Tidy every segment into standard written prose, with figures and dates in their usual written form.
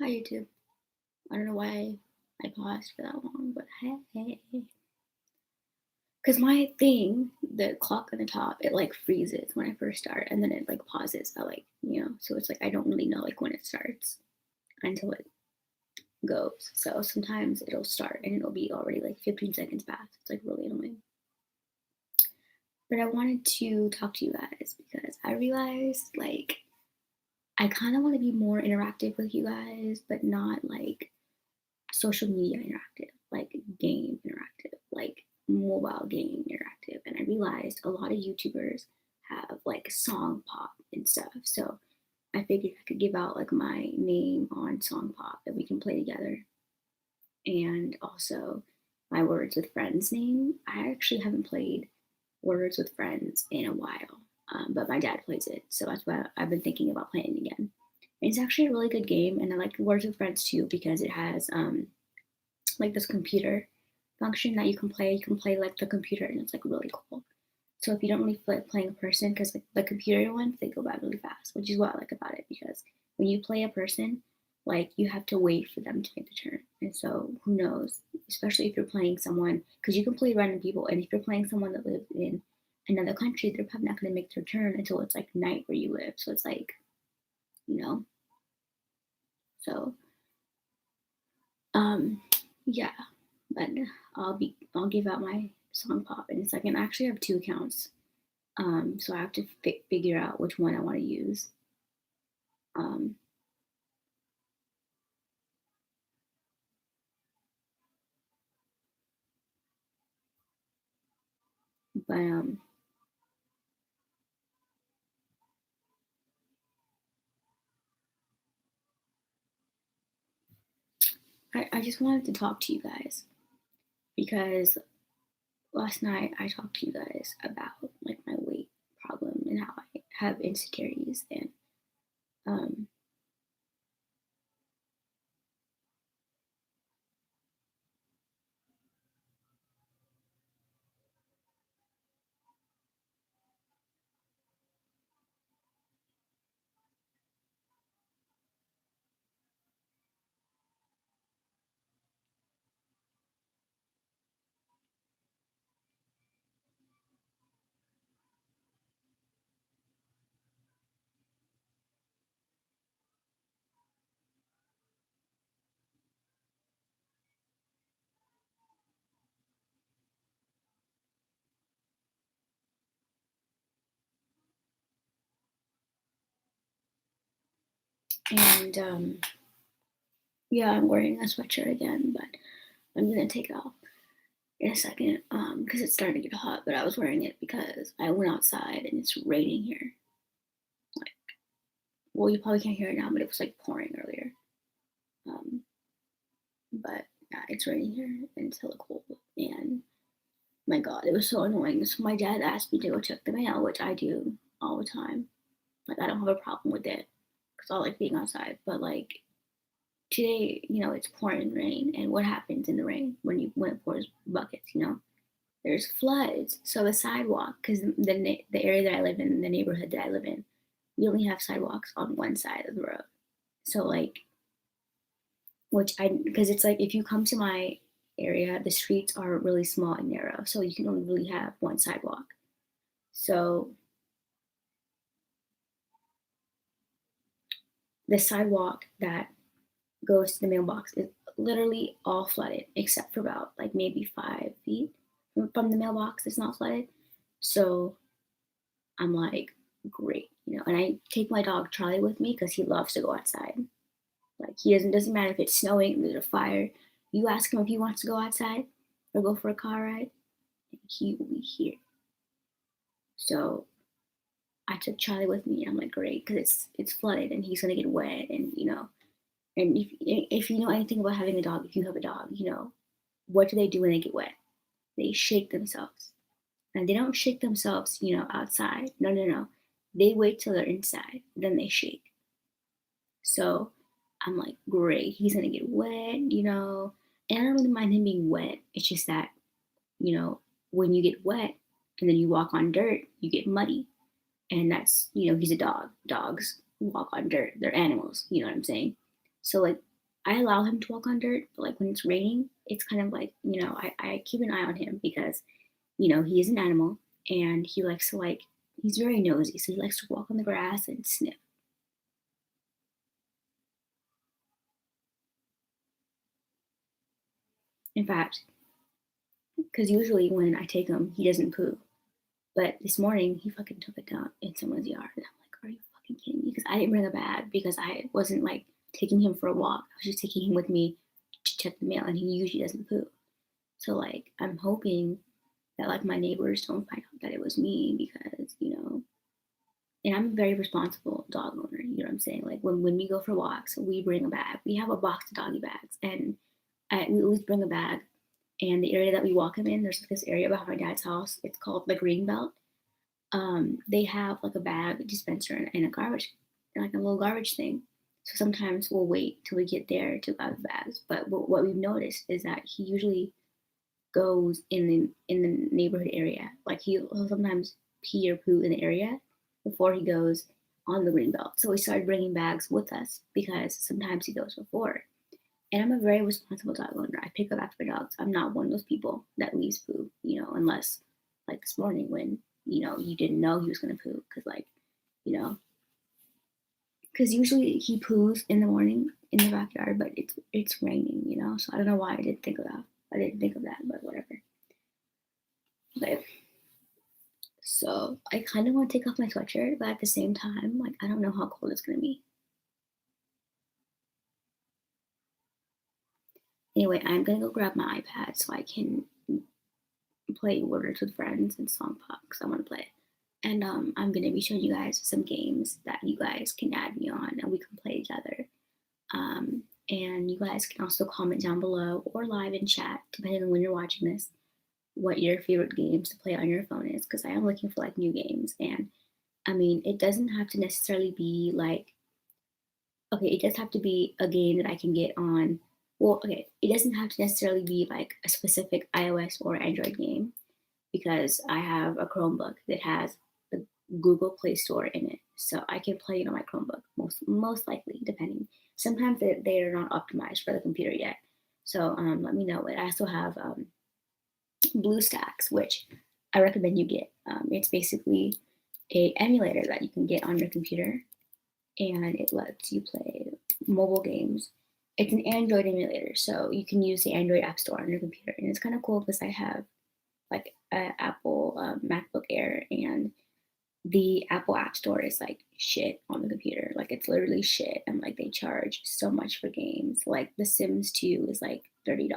Hi YouTube. I don't know why I paused for that long, but hey. Because my thing, the clock on the top, it like freezes when I first start and then it like pauses at so it's like I don't really know like when it starts until it goes. So sometimes it'll start and it'll be already like 15 seconds past. It's like really annoying. But I wanted to talk to you guys because I realized like I kind of want to be more interactive with you guys, but not like social media interactive, like game interactive, like mobile game interactive. And I realized a lot of YouTubers have like song pop and stuff. So I figured I could give out like my name on song pop that we can play together. And also my Words with Friends name. I actually haven't played Words with Friends in a while, but my dad plays it. So that's why I've been thinking about playing it again. And it's actually a really good game. And I like Words with Friends too because it has like this computer function that you can play like the computer and it's like really cool. So if you don't really feel like playing a person, because like the computer ones they go by really fast, which is what I like about it because when you play a person, like you have to wait for them to make the turn. And so who knows, especially if you're playing someone, because you can play random people, and if you're playing someone that lives in another country, they're probably not going to make their turn until it's like night where you live. So it's like, you know, so um yeah, but I'll give out my song pop in a second. I actually have two accounts, so I have to figure out which one I want to use. Um, but I just wanted to talk to you guys because last night I talked to you guys about like my weight problem and how I have insecurities and um, and yeah, I'm wearing a sweatshirt again, but I'm gonna take it off in a second because it's starting to get hot. But I was wearing it because I went outside and it's raining here. Like, well, you probably can't hear it now, but it was like pouring earlier. Um, but yeah, it's raining here and it's hella cold. And my God, it was so annoying. So my dad asked me to go check the mail, which I do all the time. Like I don't have a problem with it because I like being outside. But like today, it's pouring rain, and what happens in the rain when it pours buckets? There's floods. So the sidewalk, because the area that I live in, the neighborhood that I live in, we only have sidewalks on one side of the road. So like which I because it's like if you come to my area, the streets are really small and narrow, so you can only really have one sidewalk. So the sidewalk that goes to the mailbox is literally all flooded, except for about like maybe 5 feet from the mailbox. It's not flooded. So I'm like, great, And I take my dog Charlie with me because he loves to go outside. Like he doesn't matter if it's snowing, there's a fire. You ask him if he wants to go outside or go for a car ride, he will be here. So I took Charlie with me. I'm like, great, because it's flooded and he's gonna get wet, and and if you know anything about having a dog, if you have a dog, what do they do when they get wet? They shake themselves, and they don't shake themselves, outside. No, no, no. They wait till they're inside, then they shake. So I'm like, great, he's gonna get wet, And I don't really mind him being wet. It's just that, when you get wet and then you walk on dirt, you get muddy. And that's, he's a dog. Dogs walk on dirt. They're animals, you know what I'm saying? So like I allow him to walk on dirt, but like when it's raining, it's kind of like, I keep an eye on him because, he is an animal and he likes to like, he's very nosy. So he likes to walk on the grass and sniff. In fact, because usually when I take him, he doesn't poo. But this morning, he fucking took it down in someone's yard. And I'm like, are you fucking kidding me? Because I didn't bring a bag because I wasn't like taking him for a walk. I was just taking him with me to check the mail, and he usually doesn't poo. So, like, I'm hoping that, like, my neighbors don't find out that it was me because, and I'm a very responsible dog owner. You know what I'm saying? Like, when we go for walks, we bring a bag. We have a box of doggy bags, and we always bring a bag. And the area that we walk him in, there's like this area behind my dad's house. It's called the Green Belt. They have like a bag dispenser and a garbage, and like a little garbage thing. So sometimes we'll wait till we get there to grab the bags. But what we've noticed is that he usually goes in the neighborhood area. Like he'll sometimes pee or poo in the area before he goes on the green belt. So we started bringing bags with us because sometimes he goes before. And I'm a very responsible dog owner. I pick up after my dogs. I'm not one of those people that leaves poo, unless like this morning when, you didn't know he was going to poo. Cause like, you know, cause usually he poos in the morning in the backyard, but it's raining, So I don't know why I didn't think of that. I didn't think of that, but whatever. Okay. So I kind of want to take off my sweatshirt, but at the same time, like I don't know how cold it's going to be. Anyway, I'm going to go grab my iPad so I can play Words with Friends and Song Pop because I want to play. And I'm going to be showing you guys some games that you guys can add me on and we can play together. And you guys can also comment down below or live in chat, depending on when you're watching this, what your favorite games to play on your phone is because I am looking for like new games. And I mean, it doesn't have to necessarily be like, okay, it does have to be a game that I can get on. Well, okay, it doesn't have to necessarily be like a specific iOS or Android game because I have a Chromebook that has the Google Play Store in it. So I can play it on my Chromebook, most likely, depending. Sometimes they are not optimized for the computer yet. So let me know. I also have BlueStacks, which I recommend you get. It's basically a emulator that you can get on your computer, and it lets you play mobile games. It's an Android emulator, so you can use the Android App Store on your computer, and it's kind of cool because I have like an Apple MacBook Air, and the Apple App Store is like shit on the computer. Like it's literally shit, and like they charge so much for games. Like The Sims 2 is like $30.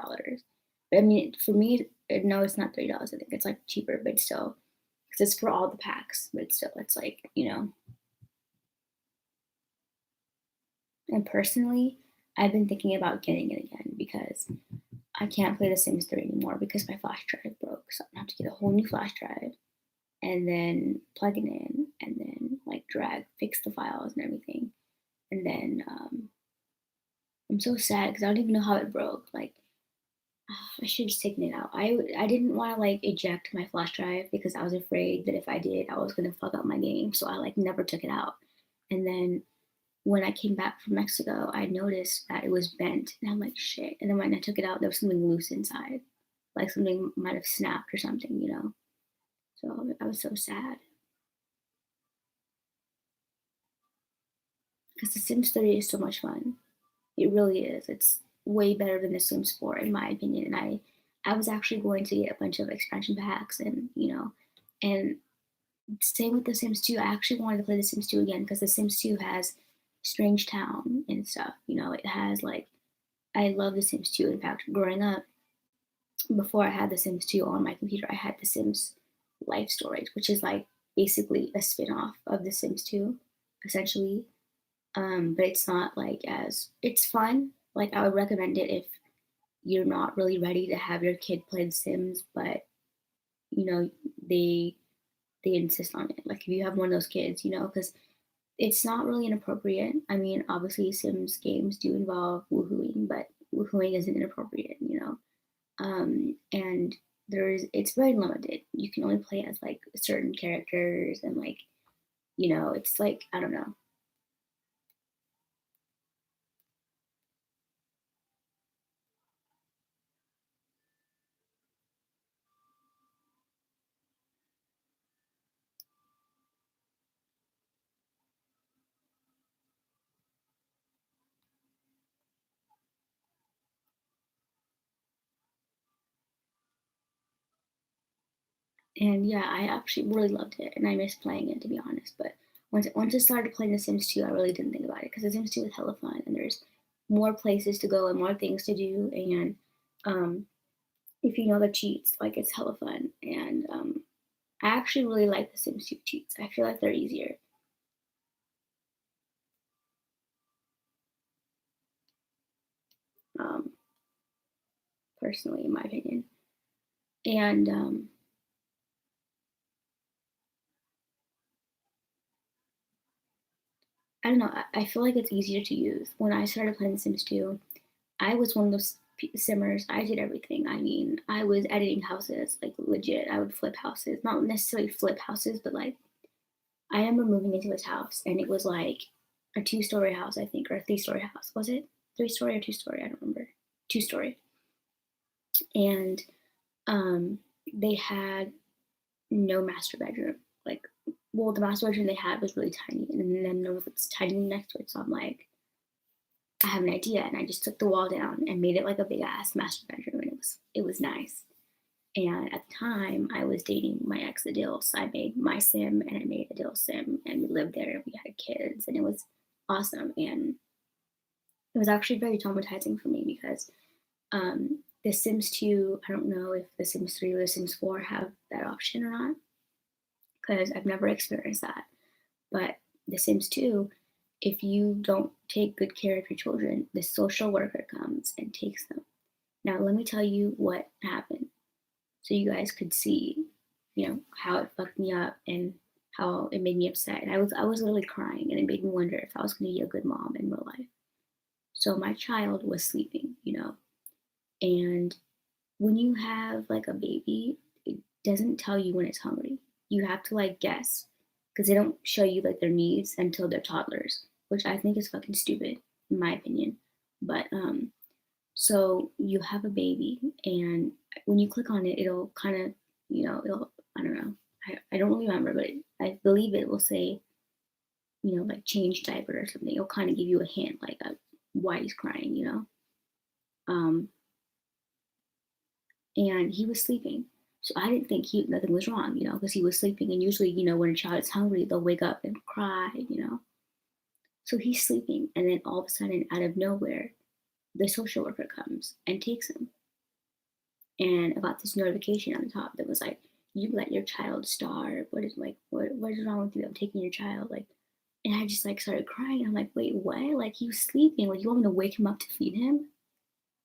But I mean, for me, no, it's not $30. I think it's like cheaper, but still, because it's for all the packs. But still, it's like And personally, I've been thinking about getting it again because I can't play The Sims 3 anymore because my flash drive broke. So I'm gonna have to get a whole new flash drive and then plug it in and then like fix the files and everything. And then I'm so sad because I don't even know how it broke. Like I should have just taken it out. I didn't want to like eject my flash drive because I was afraid that if I did, I was gonna fuck up my game. So I like never took it out. And then when I came back from Mexico, I noticed that it was bent, and I'm like, shit. And then when I took it out, there was something loose inside, like something might have snapped or something. So I was so sad because The Sims 3 is so much fun. It really is. It's way better than The Sims 4, in my opinion. And I was actually going to get a bunch of expansion packs, and same with The Sims 2. I actually wanted to play The Sims 2 again because The Sims 2 has Strange Town and stuff. It has like I love The Sims 2. In fact, growing up, before I had The Sims 2 on my computer, I had The Sims Life Storage, which is like basically a spin-off of The Sims 2, essentially. But it's not like as it's fun. Like I would recommend it if you're not really ready to have your kid play The Sims, but you know they they insist on it. Like if you have one of those kids, because it's not really inappropriate. I mean, obviously Sims games do involve woohooing, but woohooing isn't inappropriate. And it's very limited. You can only play as like certain characters and like, it's like I don't know. And yeah, I actually really loved it, and I miss playing it, to be honest. But once I started playing The Sims 2, I really didn't think about it because The Sims 2 is hella fun, and there's more places to go and more things to do. And um, if you know the cheats, like it's hella fun. And I actually really like The Sims 2 cheats. I feel like they're easier, um, personally, in my opinion. And I don't know. I feel like it's easier to use. When I started playing The Sims 2, I was one of those simmers. I did everything. I mean, I was editing houses, like legit. I would flip houses, not necessarily flip houses, but like I remember moving into this house and it was like a 2-story house, I think, or a 3-story house. Was it 3-story or 2-story? I don't remember. 2-story. And um, they had no master bedroom. Like, well, the master bedroom they had was really tiny, and then there was tiny next to it. So I'm like, I have an idea, and I just took the wall down and made it like a big ass master bedroom, and it was nice. And at the time, I was dating my ex Adil, so I made my sim and I made Adil's sim, and we lived there. And we had kids, and it was awesome. And it was actually very traumatizing for me because The Sims 2, I don't know if The Sims 3 or The Sims 4 have that option or not, because I've never experienced that. But The Sims 2, if you don't take good care of your children, the social worker comes and takes them. Now, let me tell you what happened so you guys could see, how it fucked me up and how it made me upset. And I was literally crying, and it made me wonder if I was going to be a good mom in real life. So my child was sleeping, and when you have like a baby, it doesn't tell you when it's hungry. You have to like guess because they don't show you like their needs until they're toddlers, which I think is fucking stupid in my opinion. But so you have a baby, and when you click on it, it'll kind of, it'll, I don't know, I don't really remember, but I believe it will say, like change diaper or something. It'll kind of give you a hint, like why he's crying. Um, and he was sleeping. So I didn't think nothing was wrong, because he was sleeping. And usually, when a child is hungry, they'll wake up and cry. So he's sleeping, and then all of a sudden, out of nowhere, the social worker comes and takes him. And I got this notification on the top that was like, "You let your child starve. What is like what is wrong with you? I'm taking your child." Like, and I just like started crying. I'm like, "Wait, what? Like he was sleeping. Like you want me to wake him up to feed him?"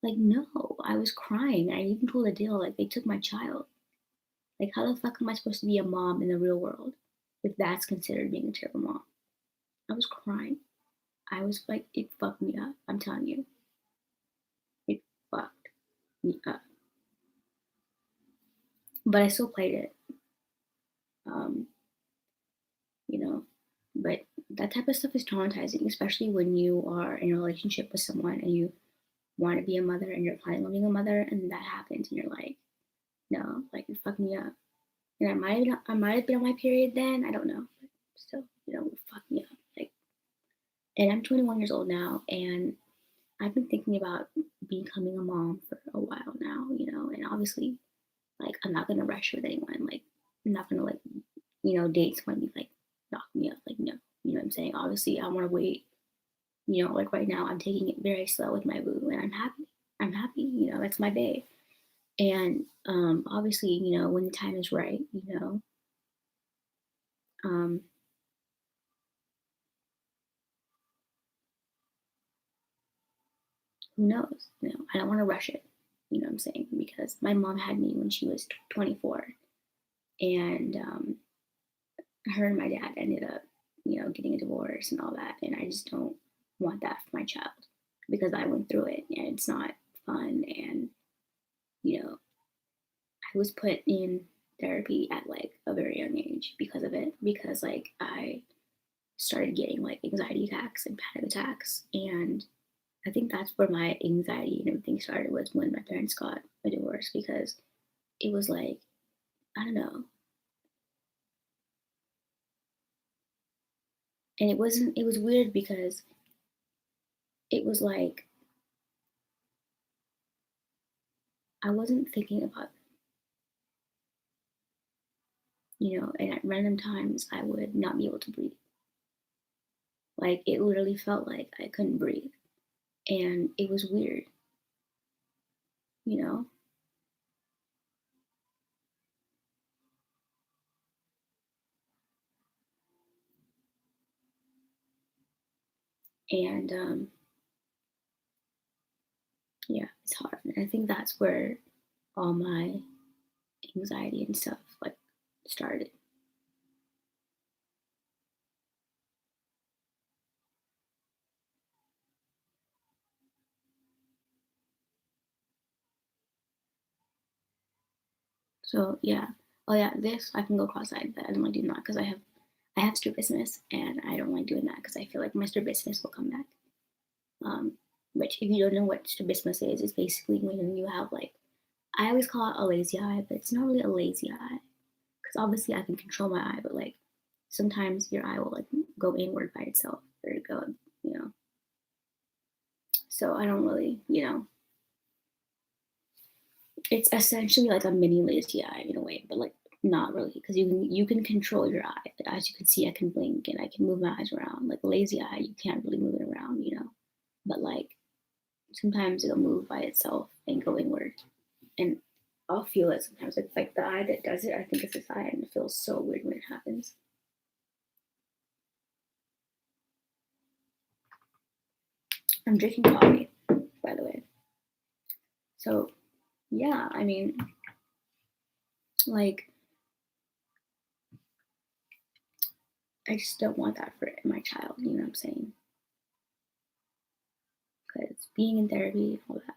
Like, no, I was crying. I even told Adele, like, they took my child. Like, how the fuck am I supposed to be a mom in the real world if that's considered being a terrible mom? I was crying. I was like, it fucked me up. I'm telling you, it fucked me up. But I still played it, um, you know. But that type of stuff is traumatizing, especially when you are in a relationship with someone and you want to be a mother and you're planning on being a mother, and that happens, and you're like, no, like it fucked me up. And I might have been on my period then. I don't know, but still, it fucked me up. Like, and I'm 21 years old now, and I've been thinking about becoming a mom for a while now. And obviously, like, I'm not gonna rush with anyone. Like, I'm not gonna like, date someone and be like, knock me up. Like, no, you know what I'm saying? Obviously, I want to wait. Like right now, I'm taking it very slow with my boo, and I'm happy. I'm happy. That's my babe. And obviously, when the time is right, um, who knows? I don't want to rush it. You know what I'm saying? Because my mom had me when she was 24, and her and my dad ended up, getting a divorce and all that. And I just don't want that for my child because I went through it, and it's not fun. And you know, I was put in therapy at like a very young age because of it. Because like I started getting like anxiety attacks and panic attacks, and I think that's where my anxiety and everything started was when my parents got a divorce because it was like, I don't know. And it was weird because it was like I wasn't thinking about And at random times I would not be able to breathe. Like it literally felt like I couldn't breathe. And it was weird, you know? And yeah, it's hard. And I think that's where all my anxiety and stuff like started. So yeah. Oh yeah, this I can go cross-eyed, but I don't like doing that because I have strabismus and I don't like doing that because I feel like my strabismus will come back. Um, which if you don't know what strabismus is, it's basically when you have like I always call it a lazy eye, but it's not really a lazy eye because obviously I can control my eye, but like sometimes your eye will like go inward by itself or go, you know. So I don't really, it's essentially like a mini lazy eye in a way, but like not really because you can control your eye. Like, as you can see, I can blink and I can move my eyes around. Like a lazy eye, you can't really move it around. But like sometimes it'll move by itself and go inward, and I'll feel it sometimes. Like the eye that does it, I think it's this eye, and it feels so weird when it happens. I'm drinking coffee, by the way. So yeah, I mean, like I just don't want that for my child. You know what I'm saying? Because being in therapy and all that.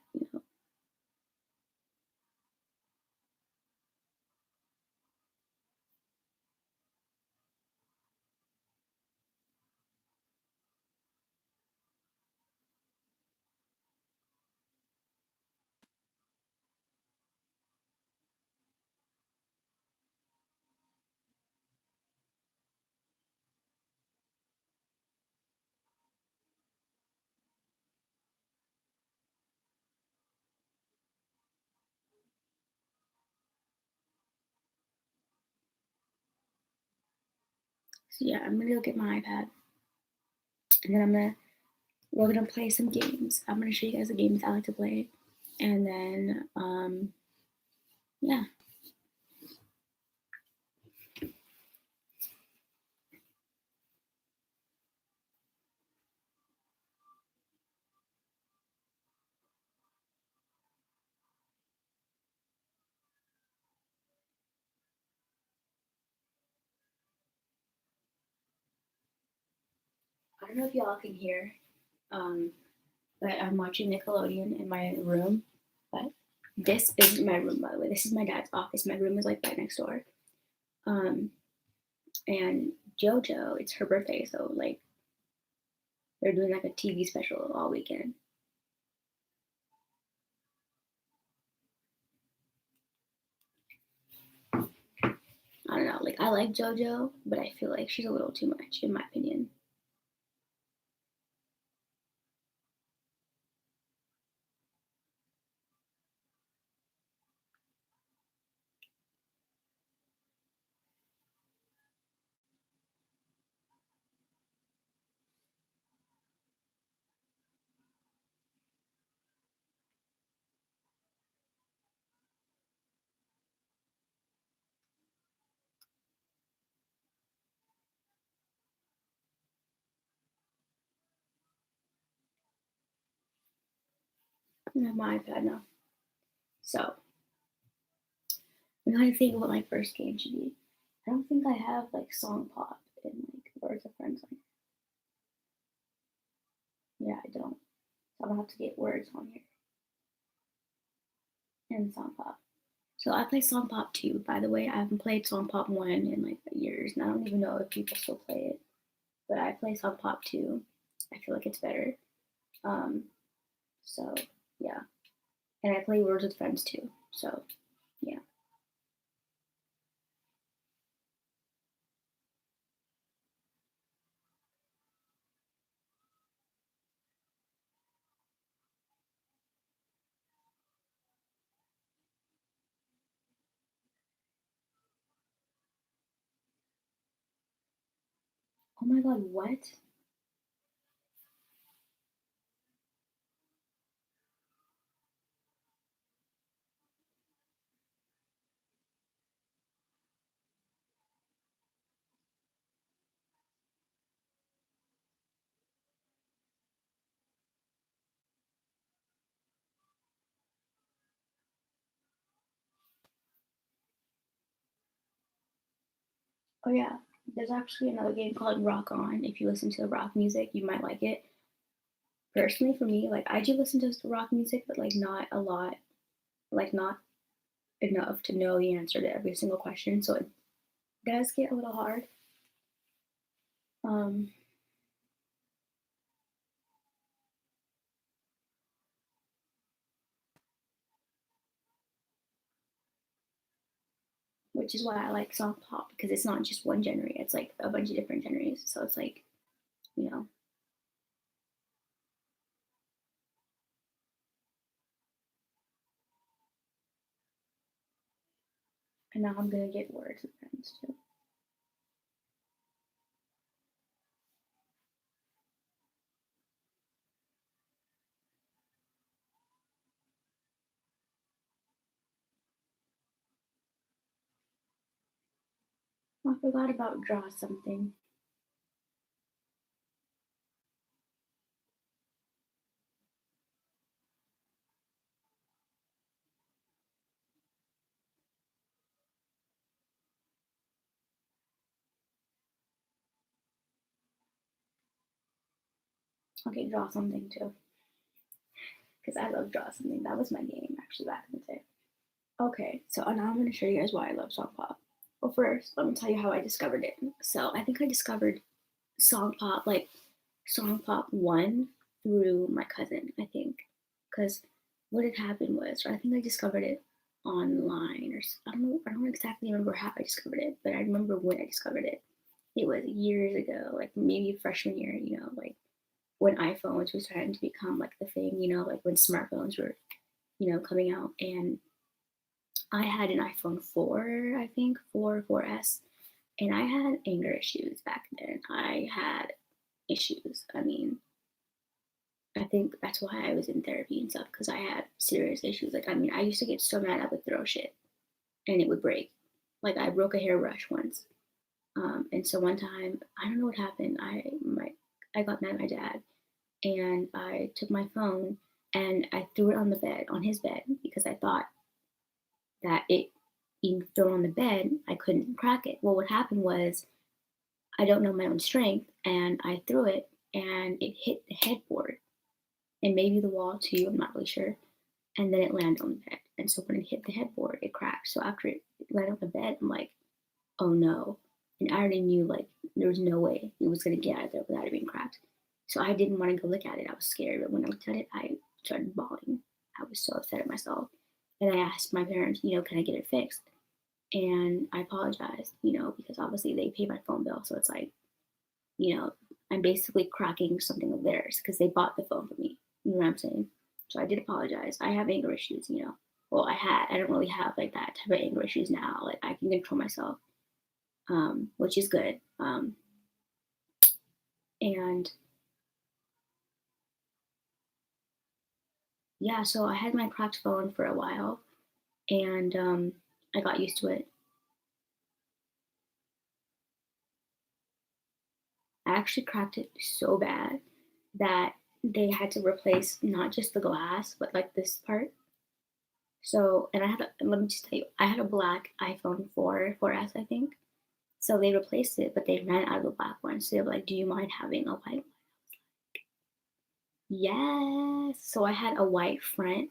So yeah, I'm gonna go get my iPad, and then we're gonna play some games. I'm gonna show you guys the games I like to play, and then yeah. I don't know if y'all can hear, um, but I'm watching Nickelodeon in my room. But this is my room, by the way. This is my dad's office. My room is like right next door. Um, and JoJo, it's her birthday, so like they're doing like a TV special all weekend. I don't know, like I like JoJo, but I feel like she's a little too much, in my opinion. I have my iPad now. So I'm trying to think of what my first game should be. I don't think I have like Song Pop and like Words of Friends on here. Yeah, I don't. So I'll have to get words on here and Song Pop. So I play Song Pop 2, by the way. I haven't played Song Pop 1 in like years, and I don't even know if people still play it. But I play Song Pop 2. I feel like it's better. Um, so yeah. And I play Words with Friends too. So yeah. Oh my god, what? Oh yeah, there's actually another game called Rock On. If you listen to rock music, you might like it. Personally, for me, like I do listen to rock music, but like not a lot, like not enough to know the answer to every single question. So it does get a little hard. Um, which is why I like song pop because it's not just one genre; it's like a bunch of different genres. So it's like, you know. And now I'm gonna get words with friends too. I forgot about draw something. Okay, draw something too, because I love draw something. That was my game actually back in the day. Okay, so now I'm gonna show you guys why I love song pop. Well, first, let me tell you how I discovered it. So I think I discovered song pop, like song pop one through my cousin, I think. Because what had happened was, or I think I discovered it online, or I don't exactly remember how I discovered it, but I remember when I discovered it. It was years ago, like maybe freshman year, like when iPhones were starting to become like the thing, like when smartphones were, coming out. And I had an iPhone 4, I think, 4, 4S, and I had anger issues back then. I had issues. I mean, I think that's why I was in therapy and stuff because I had serious issues. Like, I mean, I used to get so mad I would throw shit and it would break. Like, I broke a hairbrush once. And so one time, I don't know what happened. I got mad at my dad and I took my phone and I threw it on the bed, on his bed, because I thought that it being thrown on the bed, I couldn't crack it. Well, what happened was I don't know my own strength and I threw it and it hit the headboard and maybe the wall too, I'm not really sure. And then it landed on the bed. And so when it hit the headboard, it cracked. So after it landed on the bed, I'm like, oh no. And I already knew like there was no way it was gonna get out of there without it being cracked. So I didn't want to go look at it. I was scared. But when I looked at it, I started bawling. I was so upset at myself. And I asked my parents, can I get it fixed? And I apologized, because obviously they pay my phone bill. So it's like, you know, I'm basically cracking something of theirs because they bought the phone for me. You know what I'm saying? So I did apologize. I have anger issues. Well, I had. I don't really have like that type of anger issues now. Like I can control myself, which is good. And yeah, so I had my cracked phone for a while, and I got used to it. I actually cracked it so bad that they had to replace not just the glass, but like this part. So, and let me just tell you, I had a black iPhone 4, 4S, I think. So they replaced it, but they ran out of the black one. So they were like, do you mind having a white one? Yes. So I had a white front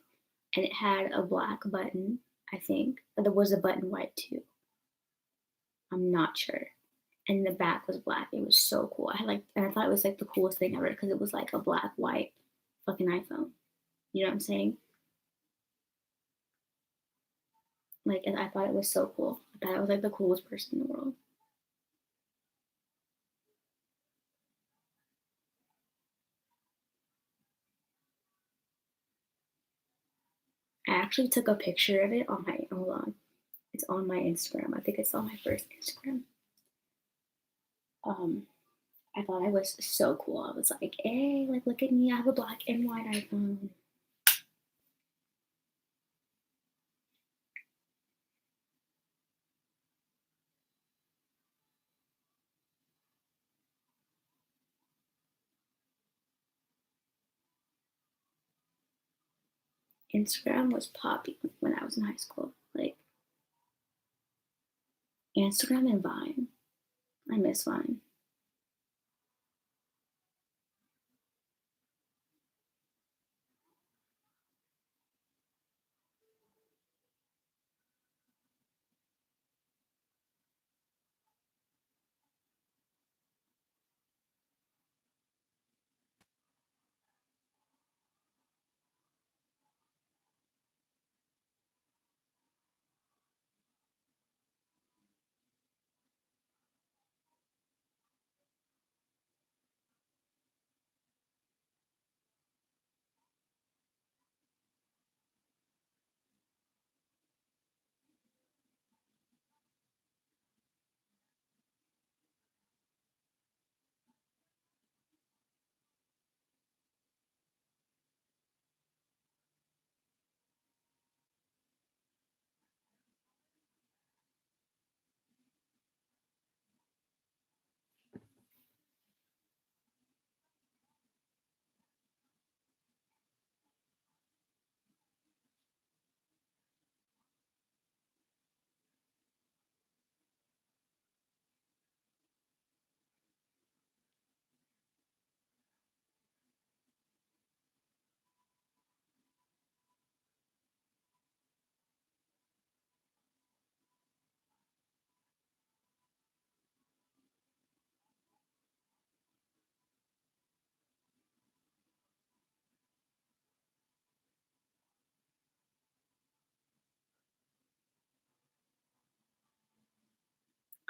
and it had a black button, I think. But there was a button white too. I'm not sure. And the back was black. It was so cool. And I thought it was like the coolest thing ever because it was like a black, white fucking iPhone. You know what I'm saying? Like, and I thought it was so cool. I thought I was like the coolest person in the world. I actually took a picture of it on hold on. It's on my Instagram. I think it's on my first Instagram. Um, I thought I was so cool. I was like, hey, like, look at me. I have a black and white iPhone. Instagram was popping when I was in high school. Like, Instagram and Vine. I miss Vine.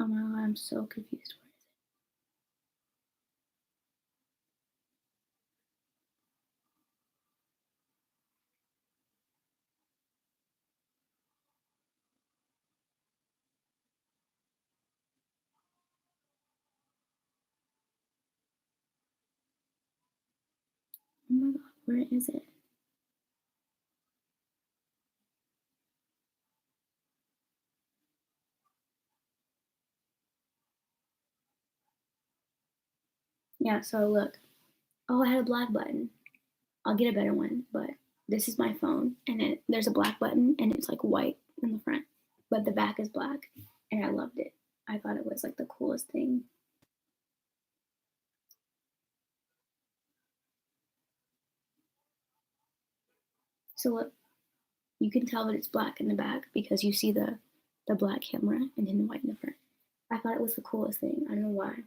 Oh my god, I'm so confused. Oh my god, where is it? Yeah, so look. Oh, I had a black button. I'll get a better one, but this is my phone, and there's a black button, and it's like white in the front, but the back is black, and I loved it. I thought it was like the coolest thing. So look, you can tell that it's black in the back because you see the black camera and then the white in the front. I thought it was the coolest thing. I don't know why.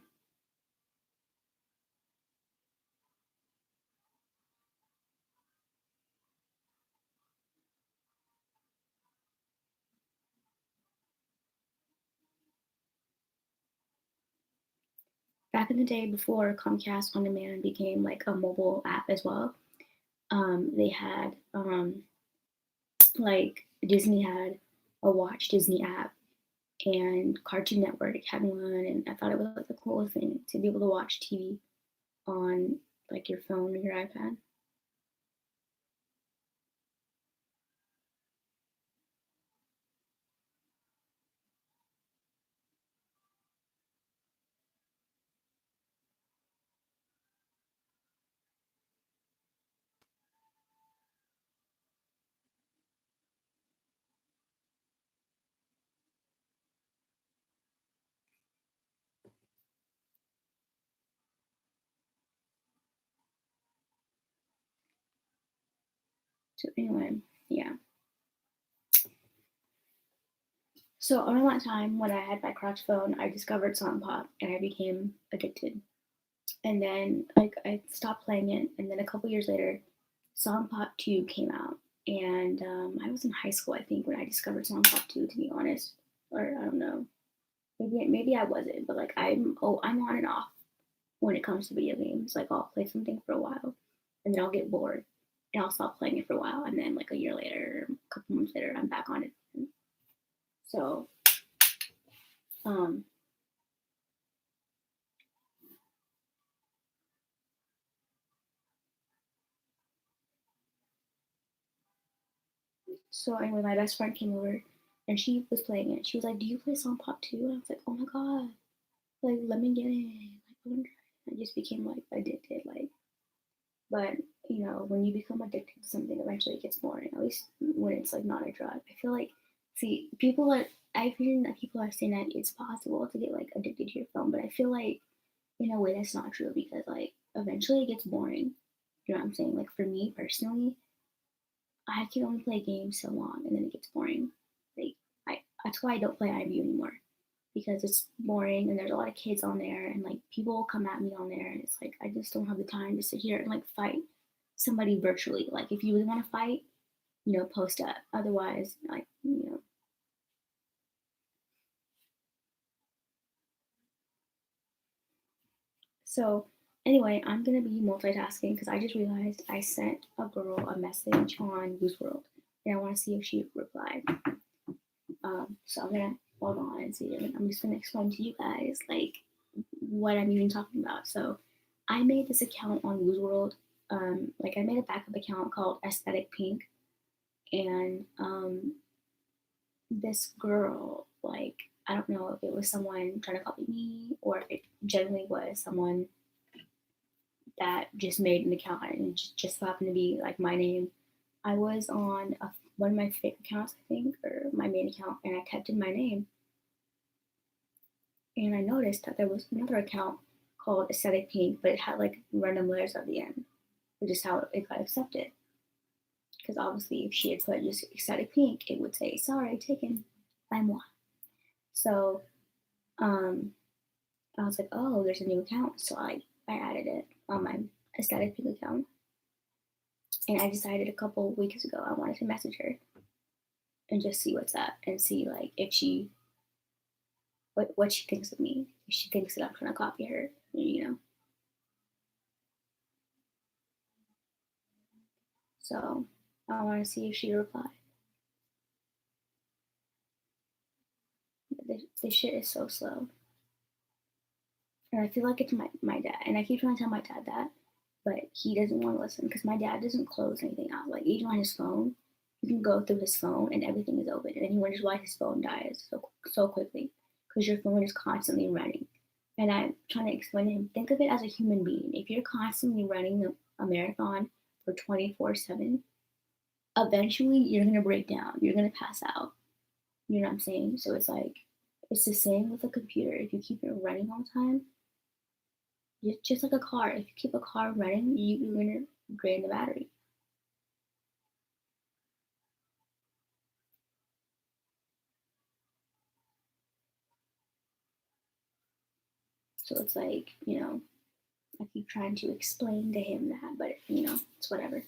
Back in the day before Comcast On Demand became like a mobile app as well, they had like Disney had a Watch Disney app and Cartoon Network had one, and I thought it was like the coolest thing to be able to watch TV on like your phone or your iPad. So anyway, yeah. So around that time when I had my crotch phone, I discovered Song Pop and I became addicted. And then like I stopped playing it, and then a couple years later, Song Pop 2 came out, and I was in high school I think when I discovered Song Pop 2. To be honest, or I don't know, maybe I wasn't, but like I'm on and off when it comes to video games. Like I'll play something for a while, and then I'll get bored, and I'll stop playing it for a while, and then like a year later, a couple months later, I'm back on it. So um, So anyway, my best friend came over and she was playing it. She was like, "Do you play Song Pop too?" And I was like, "Oh my god, like let me get in." Like I wonder. I just became like addicted. Like, but you know, when you become addicted to something, eventually it gets boring. At least when it's like not a drug. I feel like, see, people that I've heard that people are saying that it's possible to get like addicted to your phone, but I feel like in a way that's not true because like eventually it gets boring. You know what I'm saying? Like for me personally, I can only play games so long and then it gets boring. Like that's why I don't play IVU anymore because it's boring and there's a lot of kids on there and like people will come at me on there and it's like I just don't have the time to sit here and like fight somebody virtually. Like if you really want to fight, you know, post up. Otherwise, like you know. So anyway, I'm gonna be multitasking because I just realized I sent a girl a message on Boost World and I want to see if she replied. So I'm gonna hold on and see. I'm just gonna explain to you guys like what I'm even talking about. So I made this account on Lose World. Like I made a backup account called Aesthetic Pink, and this girl, like I don't know if it was someone trying to copy me or if it generally was someone that just made an account and it just so happened to be like my name. I was on one of my fake accounts, I think, or my main account, and I typed in my name, and I noticed that there was another account called Aesthetic Pink, but it had like random letters at the end, which is how it got accepted. Because obviously, if she had put just Aesthetic Pink, it would say "Sorry, taken by moi." So um, I was like, "Oh, there's a new account," so I added it on my Aesthetic Pink account, and I decided a couple weeks ago I wanted to message her and just see what's up and see like if she what she thinks of me. If she thinks that I'm trying to copy her, you know. So I want to see if she replied. This shit is so slow. And I feel like it's my dad. And I keep trying to tell my dad that, but he doesn't want to listen because my dad doesn't close anything out. Like even on his phone, you can go through his phone and everything is open. And he wonders why his phone dies so quickly. Because your phone is constantly running. And I'm trying to explain to him, think of it as a human being. If you're constantly running a marathon for 24/7, eventually you're gonna break down. You're gonna pass out. You know what I'm saying? So it's like it's the same with a computer. If you keep it running all the time, it's just like a car. If you keep a car running, you're gonna drain the battery. So it's like, you know, I keep trying to explain to him that, but you know, it's whatever.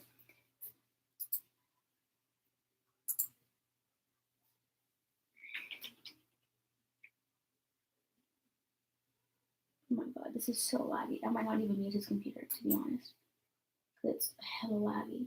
Oh my god, this is so laggy. I might not even use this computer to be honest. Cause it's hella laggy.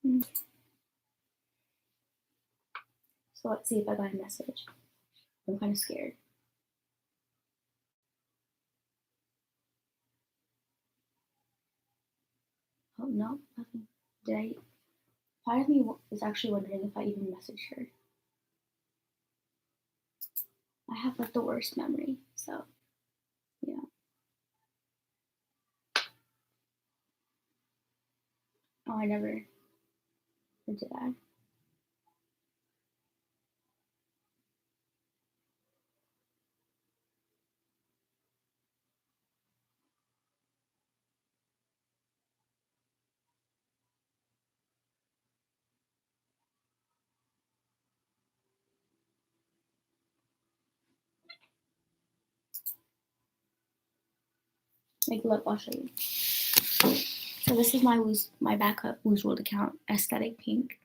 Mm. So let's see if I got a message. I'm kind of scared. Oh no, nothing. Did I? Part of me is actually wondering if I even messaged her. I have like the worst memory, so yeah. Oh, I never did that. Like, look, I'll show you. So this is my backup Woo's World account, Aesthetic Pink.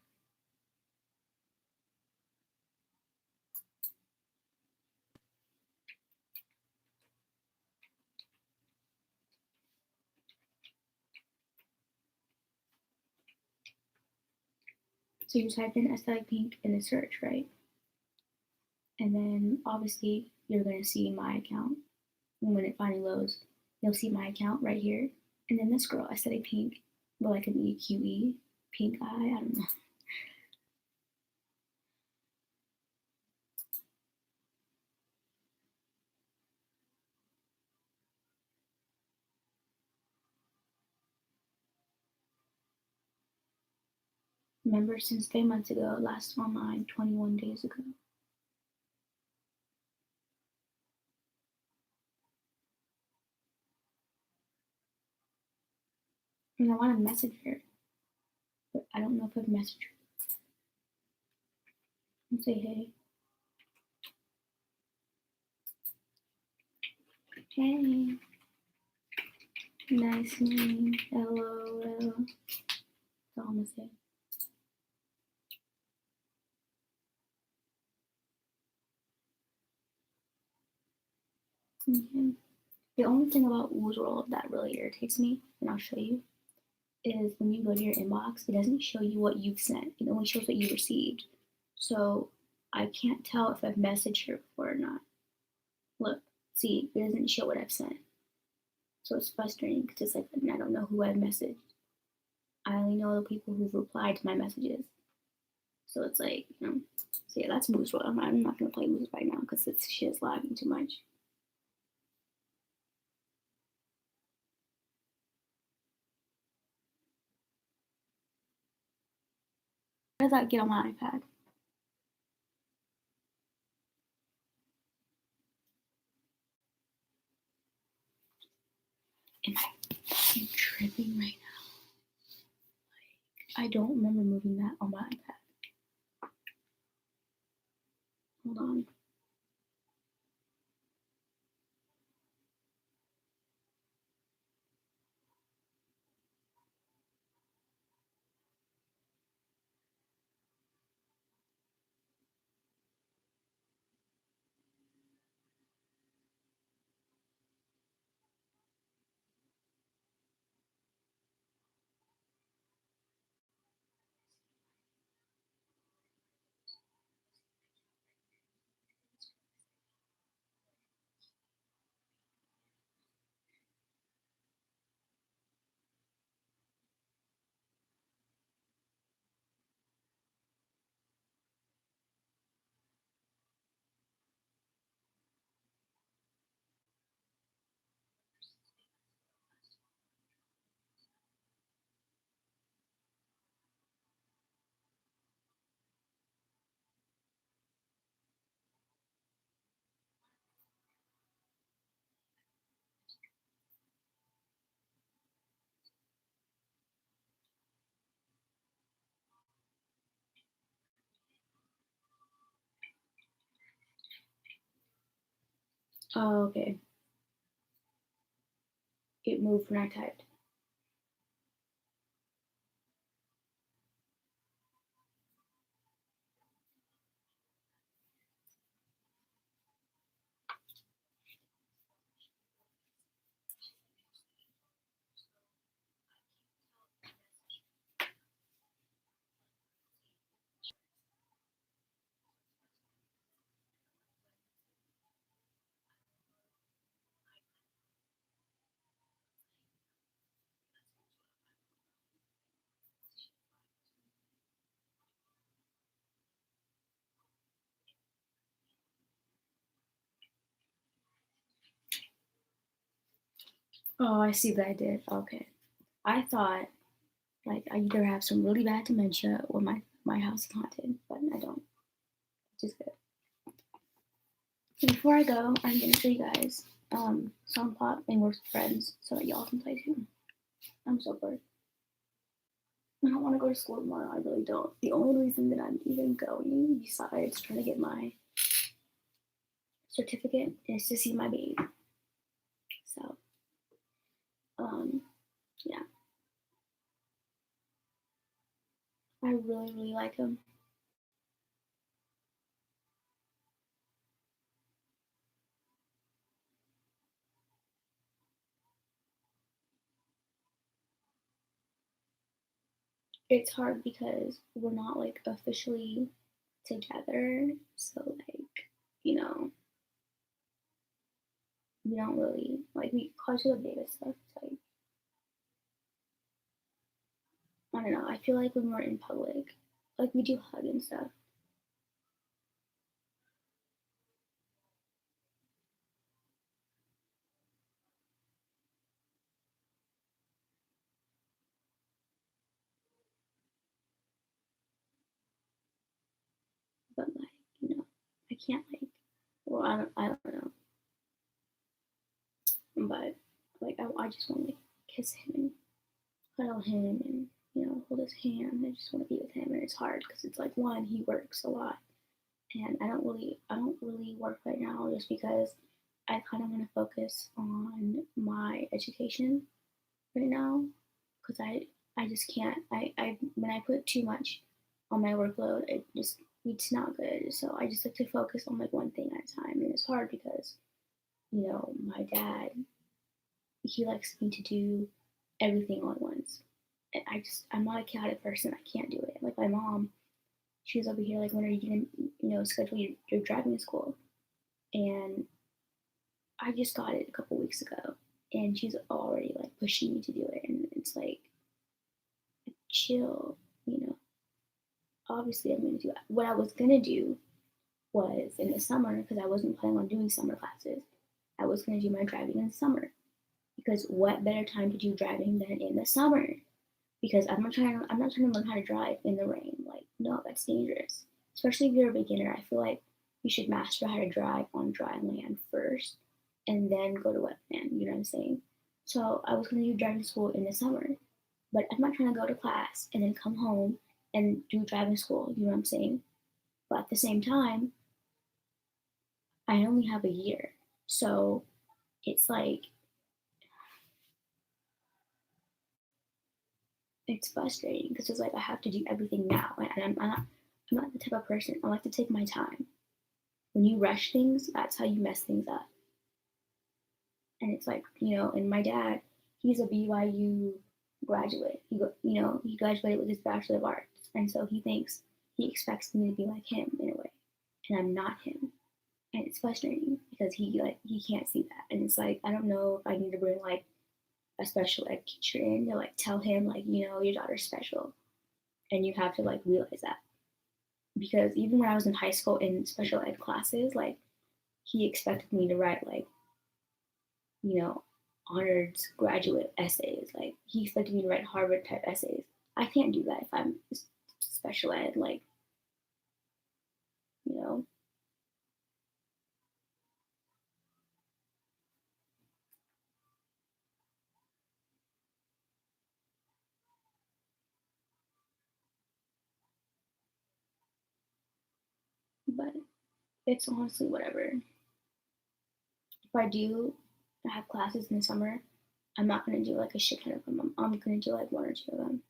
So you type in Aesthetic Pink in the search, right? And then obviously you're gonna see my account. And when it finally loads, you'll see my account right here. And then this girl, Aesthetic Pink, with like an EQE, pink eye, I don't know. Member since 3 months ago, last online 21 days ago. And I want to message her, but I don't know if I've messaged her. And say hey. Hey. Nice name. Hello. That's all I'm gonna say. Okay. The only thing about Woo's World that really irritates me, and I'll show you, is when you go to your inbox, it doesn't show you what you've sent. It only shows what you received. So I can't tell if I've messaged her before or not. Look, see, it doesn't show what I've sent. So it's frustrating because it's like I don't know who I've messaged. I only know the people who've replied to my messages. So it's like, so yeah, that's Woo's World. I'm not gonna play Woo's right now because it's shit's lagging too much. How does that get on my iPad? Am I tripping right now? Like, I don't remember moving that on my iPad. Hold on. Oh, okay. It moved when I typed. Oh, I see that I did. Okay. I thought like I either have some really bad dementia or my house is haunted, but I don't. Which is good. So before I go, I'm gonna show you guys Song Pop and Works with Friends so that y'all can play too. I'm so bored. I don't want to go to school tomorrow. I really don't. The only reason that I'm even going, besides trying to get my certificate, is to see my babe. So Yeah, I really, really like him. It's hard because we're not like officially together. So like, you know, we don't really like we call each other baby stuff. It's like I don't know. I feel like when we're in public, like we do hug and stuff, but like I can't like. Well, I don't know, but like I just want to like kiss him and cuddle him and hold his hand. I just want to be with him, and it's hard because it's like one he works a lot, and I don't really work right now just because I kind of want to focus on my education right now because I just can't I when I put too much on my workload it's not good. So I just like to focus on like one thing at a time, and it's hard because my dad he likes me to do everything all at once. And I'm not a chaotic person. I can't do it. Like my mom, she was over here like, when are you gonna schedule your driving school? And I just got it a couple weeks ago, and she's already like pushing me to do it, and it's like chill, you know. Obviously, I'm gonna do it. What I was gonna do was in the summer because I wasn't planning on doing summer classes. I was gonna do my driving in the summer because what better time to do driving than in the summer? Because I'm not trying to learn how to drive in the rain. Like, no, that's dangerous. Especially if you're a beginner. I feel like you should master how to drive on dry land first and then go to wet land. You know what I'm saying? So I was gonna do driving school in the summer, but I'm not trying to go to class and then come home and do driving school. You know what I'm saying? But at the same time, I only have a year, so it's like it's frustrating because it's like I have to do everything now, and I'm not the type of person. I like to take my time. When you rush things, that's how you mess things up. And it's like and my dad, he's a BYU graduate. He graduated with his Bachelor of Arts, and so he expects me to be like him in a way, and I'm not him. And it's frustrating because he can't see that, and it's like I don't know if I need to bring like a special ed teacher in to like tell him like your daughter's special, and you have to like realize that because even when I was in high school in special ed classes, like he expected me to write like you know honors graduate essays. Like he expected me to write Harvard type essays. I can't do that if I'm special ed, like you know. But it's honestly whatever. If I do have classes in the summer, I'm not gonna do like a shit ton of them. I'm gonna do like one or two of them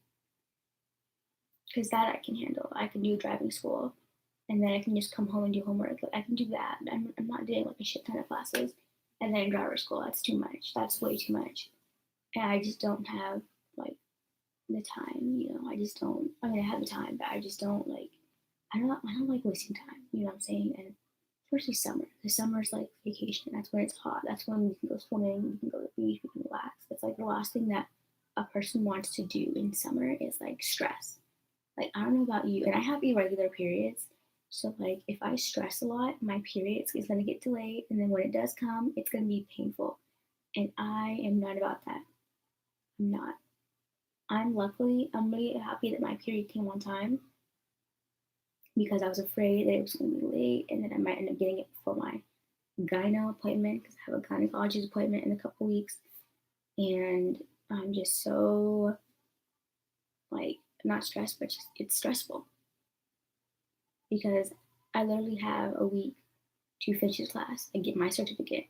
because that I can handle. I can do driving school, and then I can just come home and do homework. Like, I can do that. I'm not doing like a shit ton of classes, and then driver school. That's too much. That's way too much, and I just don't have like the time. I just don't. I mean, I have the time, but I just don't like. I don't like wasting time. You know what I'm saying? And especially summer. Because summer is like vacation. That's when it's hot. That's when we can go swimming. We can go to the beach. We can relax. It's like the last thing that a person wants to do in summer is like stress. Like I don't know about you, and I have irregular periods. So like if I stress a lot, my periods is gonna get delayed, and then when it does come, it's gonna be painful. And I am not about that. I'm not. I'm really happy that my period came on time because I was afraid that it was gonna be late, and then I might end up getting it before my gyno appointment because I have a gynecologist appointment in a couple weeks, and I'm just so like not stressed, but just it's stressful because I literally have a week to finish his class and get my certificate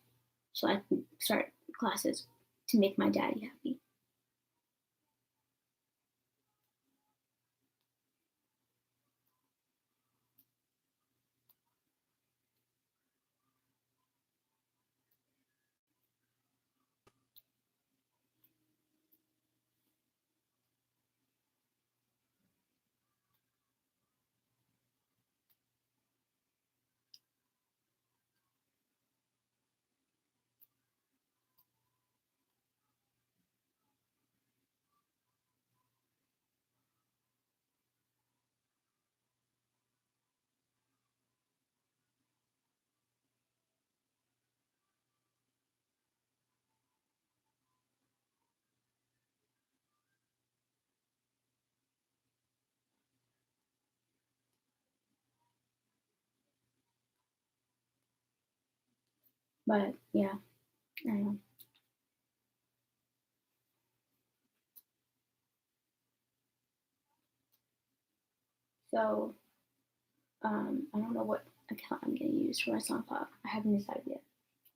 so I can start classes to make my daddy happy. But yeah, I don't know. So I don't know what account I'm gonna use for my song pop. I haven't decided yet.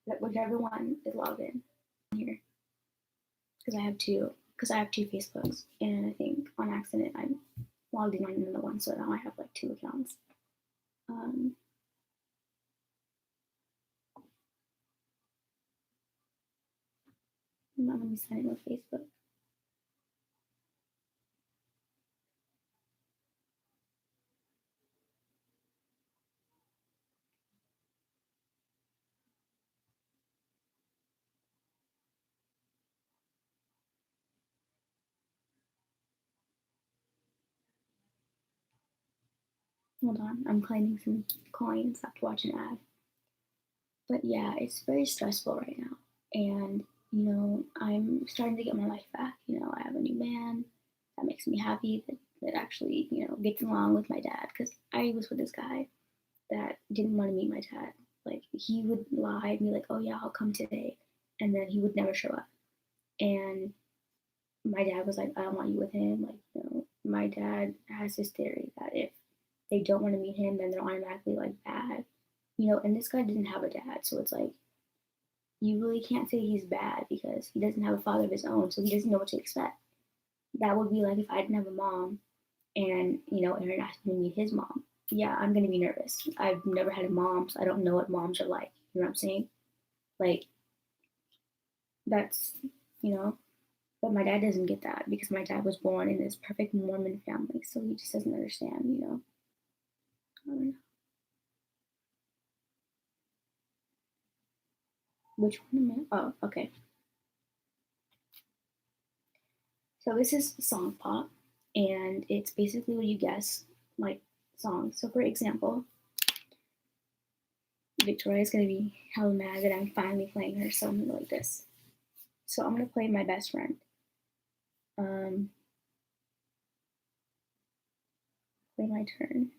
But whichever one is logged in here, because I have two. Because I have two Facebooks, and I think on accident I logged in on another one, so now I have like two accounts. Um, I'm not gonna be signing with Facebook. Hold on, I'm claiming some coins after watching an ad. But yeah, it's very stressful right now. And, I'm starting to get my life back. I have a new man that makes me happy that actually, gets along with my dad. Because I was with this guy that didn't want to meet my dad. Like, he would lie and be like, oh, yeah, I'll come today. And then he would never show up. And my dad was like, I don't want you with him. Like, my dad has this theory that if they don't want to meet him, then they're automatically like bad. And this guy didn't have a dad, so it's like you really can't say he's bad because he doesn't have a father of his own, so he doesn't know what to expect. That would be like if I didn't have a mom and Aaron asked me to meet his mom. Yeah, I'm gonna be nervous. I've never had a mom, so I don't know what moms are like. You know what I'm saying? Like that's you know, but my dad doesn't get that because my dad was born in this perfect Mormon family, so he just doesn't understand. I don't know. Which one am I? Oh, okay. So this is song pop, and it's basically what you guess, like songs. So for example, Victoria is gonna be hella mad that I'm finally playing her something like this. So I'm gonna play my best friend. Um, play my turn.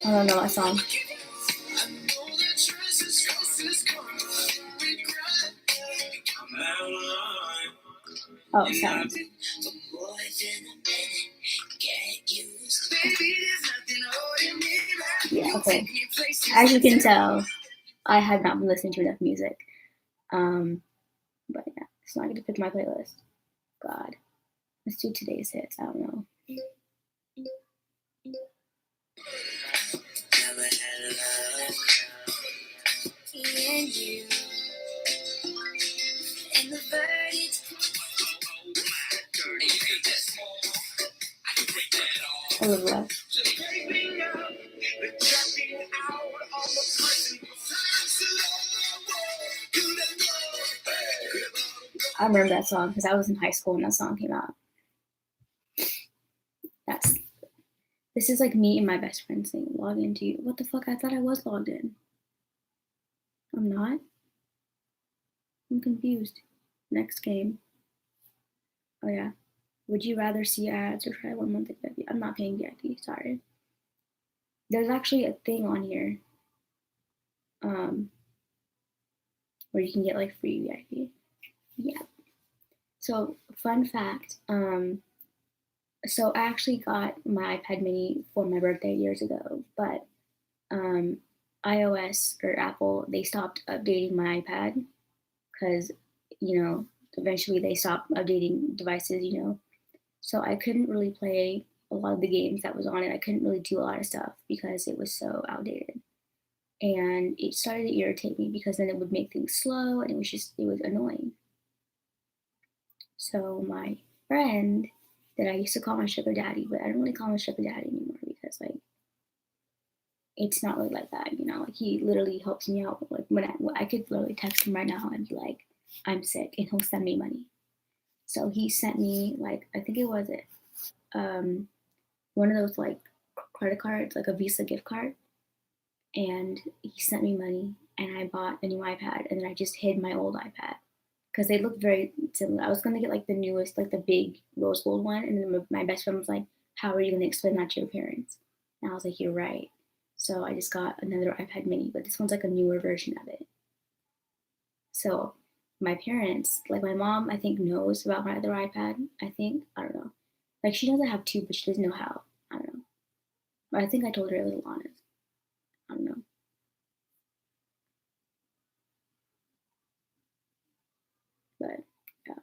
I don't know that song. Oh, sorry. Yeah, okay. As you can tell, I have not been listening to enough music. But yeah, it's not gonna pick my playlist. God. Let's do today's hits. I don't know. A little less. I remember that song because I was in high school when that song came out. That's This is like me and my best friend saying log into you. What the fuck? I thought I was logged in. I'm not. I'm confused. Next game. Oh yeah. Would you rather see ads or try 1 month of VIP? I'm not paying VIP. Sorry. There's actually a thing on here, um, where you can get like free VIP. Yeah. So fun fact. So I actually got my iPad Mini for my birthday years ago, but um, iOS or Apple they stopped updating my iPad because eventually they stopped updating devices. So I couldn't really play a lot of the games that was on it. I couldn't really do a lot of stuff because it was so outdated. And it started to irritate me because then it would make things slow and it was annoying. So my friend that I used to call my sugar daddy, but I don't really call him sugar daddy anymore because like it's not really like that. Like he literally helps me out. Like when I could literally text him right now and be like, I'm sick, and he'll send me money. So he sent me like I think it was um one of those like credit cards, like a Visa gift card, and he sent me money and I bought a new iPad, and then I just hid my old iPad because they looked very similar. I was gonna get like the newest, like the big rose gold one, and then my best friend was like, "How are you gonna explain that to your parents?" And I was like, "You're right." So I just got another iPad mini, but this one's like a newer version of it. So my parents, like my mom, I think knows about my other iPad. I think, I don't know. Like she knows I have two, but she doesn't know how. I don't know. But I think I told her a little honest. I don't know. But yeah.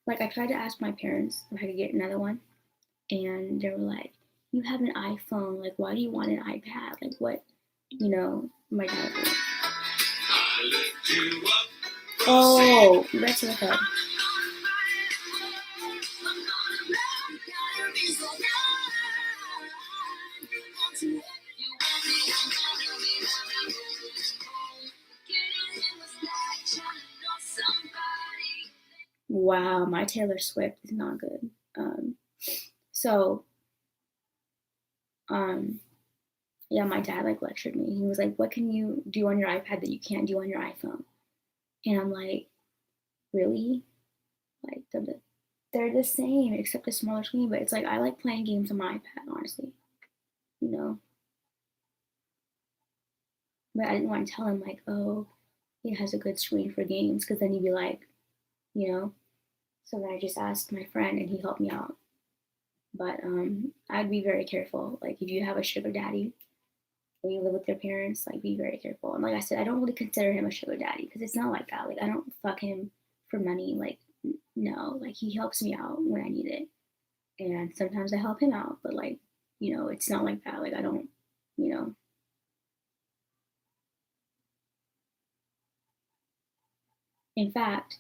Like I tried to ask my parents if I could get another one, and they were like, "You have an iPhone. Like, why do you want an iPad? Like, what?" My dad was like, "Oh, that's what I thought." Wow, my Taylor Swift is not good. So, um, yeah, my dad like lectured me. He was like, "What can you do on your iPad that you can't do on your iPhone?" And I'm like, "Really? Like they're the same except a smaller screen." But it's like I like playing games on my iPad, honestly. You know. But I didn't want to tell him like, "Oh, it has a good screen for games," because then he'd be like, you know. So then I just asked my friend, and he helped me out. But I'd be very careful. Like if you have a sugar daddy or you live with your parents, like be very careful. And like I said, I don't really consider him a sugar daddy because it's not like that. Like I don't fuck him for money. Like no, like he helps me out when I need it, and sometimes I help him out. But like it's not like that. Like I don't, you know. In fact,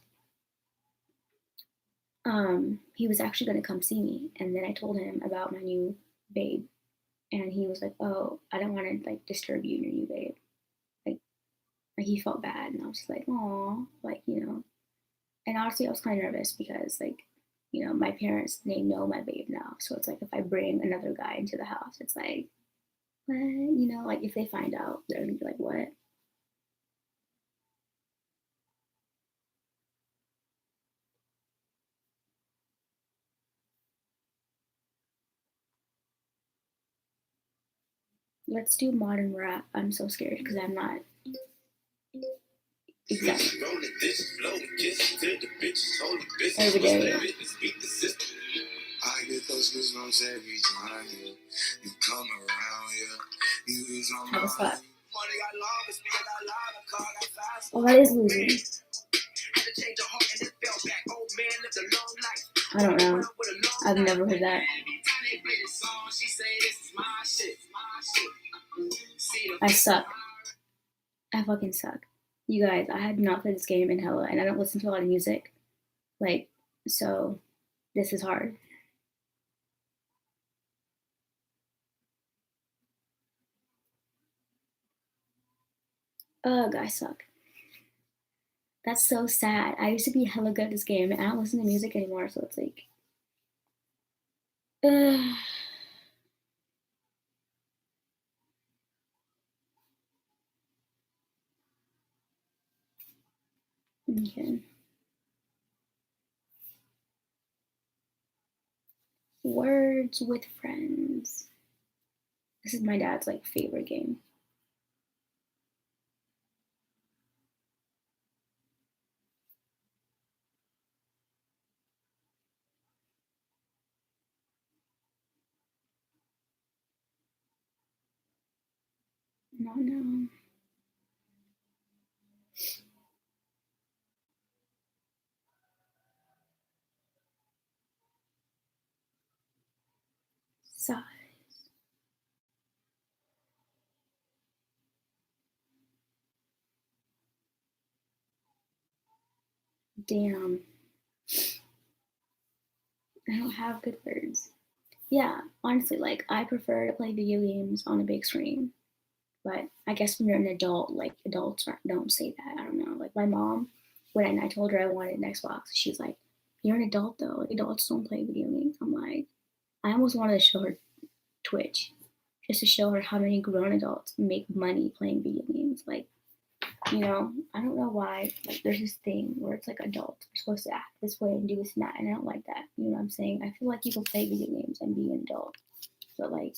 he was actually going to come see me, and then I told him about my new babe, and he was like, "Oh, I don't want to like disturb you and your new babe." Like, like he felt bad, and I was just like, "Oh, like And honestly, I was kind of nervous because like, my parents they know my babe now, so it's like if I bring another guy into the house, it's like, what? Like if they find out, they're gonna be like, what? Let's do modern rap. I'm so scared because I'm not exactly every day. I get those goosebumps every time you come around. You is on my mind. Oh, that is losing. I don't know. I've never heard that. I suck. I fucking suck. You guys, I had not played this game in hella, and I don't listen to a lot of music. Like, so this is hard. Ugh, I suck. That's so sad. I used to be hella good at this game, and I don't listen to music anymore, so it's like, ugh. Okay. Words with Friends. This is my dad's like favorite game. No, no. Sigh. Damn. I don't have good words. Yeah, honestly, like I prefer to play video games on a big screen. But I guess when you're an adult, like adults don't say that. I don't know. Like my mom, when I told her I wanted an Xbox, she's like, You're an adult though. Adults don't play video games. I'm like, I almost wanted to show her Twitch just to show her how many grown adults make money playing video games. Like, I don't know why. Like, there's this thing where it's like adults are supposed to act this way and do this and that, and I don't like that. You know what I'm saying? I feel like you can play video games and be an adult. So like,